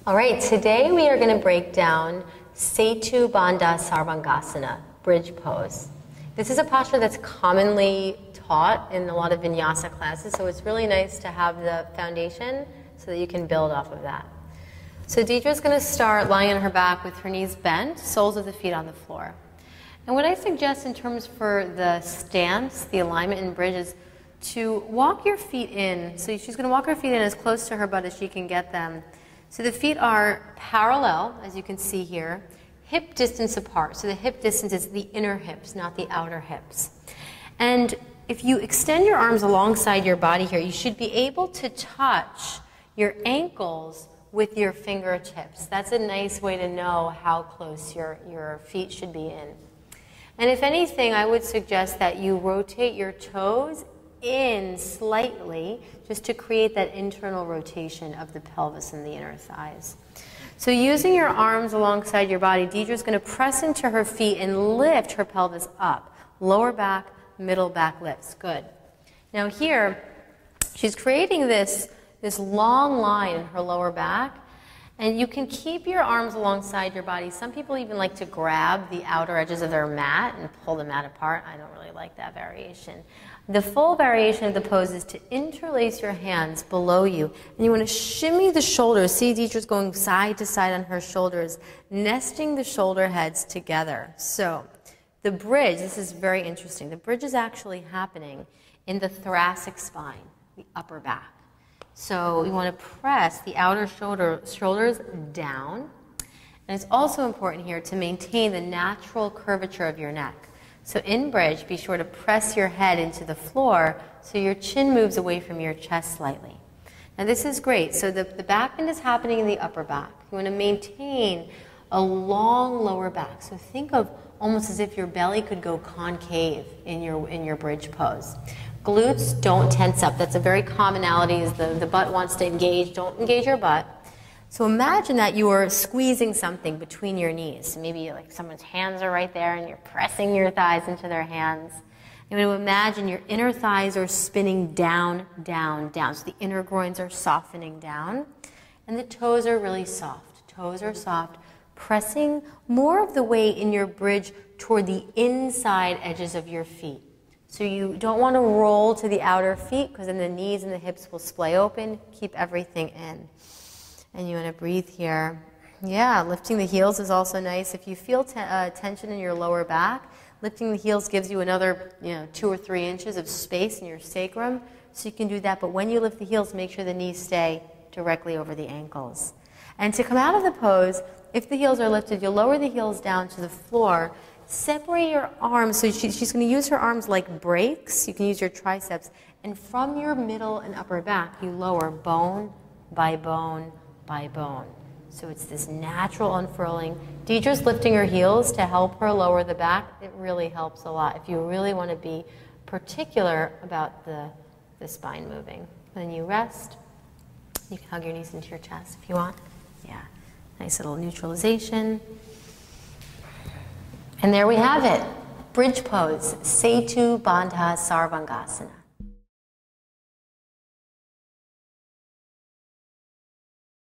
All right, today we are going to break down Setu Bandha Sarvangasana, bridge pose. This is a posture that's commonly taught in a lot of vinyasa classes, so it's really nice to have the foundation so that you can build off of that. So Deidre's going to start lying on her back with her knees bent, soles of the feet on the floor. And what I suggest in terms for the stance, the alignment in bridge, is to walk your feet in. So she's going to walk her feet in as close to her butt as she can get them. So the feet are parallel, as you can see here, hip distance apart. So the hip distance is the inner hips, not the outer hips. And if you extend your arms alongside your body here, you should be able to touch your ankles with your fingertips. That's a nice way to know how close your feet should be in. And if anything, I would suggest that you rotate your toes in slightly, just to create that internal rotation of the pelvis and the inner thighs. So using your arms alongside your body, Deidre's going to press into her feet and lift her pelvis up. Lower back, middle back lifts. Good. Now here, she's creating this long line in her lower back, and you can keep your arms alongside your body. Some people even like to grab the outer edges of their mat and pull the mat apart. I don't really like that variation. The full variation of the pose is to interlace your hands below you, and you want to shimmy the shoulders. See, Deidre's going side to side on her shoulders, nesting the shoulder heads together. So the bridge, this is very interesting. The bridge is actually happening in the thoracic spine, the upper back. So you want to press the outer shoulders down. And it's also important here to maintain the natural curvature of your neck. So in bridge, be sure to press your head into the floor so your chin moves away from your chest slightly. Now this is great. So the back bend is happening in the upper back. You want to maintain a long lower back. So think of almost as if your belly could go concave in your bridge pose. Glutes don't tense up. That's a very commonality, is the butt wants to engage. Don't engage your butt. So imagine that you are squeezing something between your knees. Maybe like someone's hands are right there and you're pressing your thighs into their hands. You want to imagine your inner thighs are spinning down, down, down. So the inner groins are softening down. And the toes are really soft. Toes are soft, pressing more of the weight in your bridge toward the inside edges of your feet. So you don't want to roll to the outer feet, because then the knees and the hips will splay open. Keep everything in. And you want to breathe here. Yeah, lifting the heels is also nice. If you feel tension in your lower back, lifting the heels gives you another 2 or 3 inches of space in your sacrum. So you can do that. But when you lift the heels, make sure the knees stay directly over the ankles. And to come out of the pose, if the heels are lifted, you'll lower the heels down to the floor. Separate your arms. So she's going to use her arms like brakes. You can use your triceps. And from your middle and upper back, you lower bone by bone by bone. So it's this natural unfurling. Deidre's lifting her heels to help her lower the back. It really helps a lot if you really want to be particular about the spine moving. Then you rest. You can hug your knees into your chest if you want. Yeah, nice little neutralization. And there we have it. Bridge pose, Setu Bandha Sarvangasana.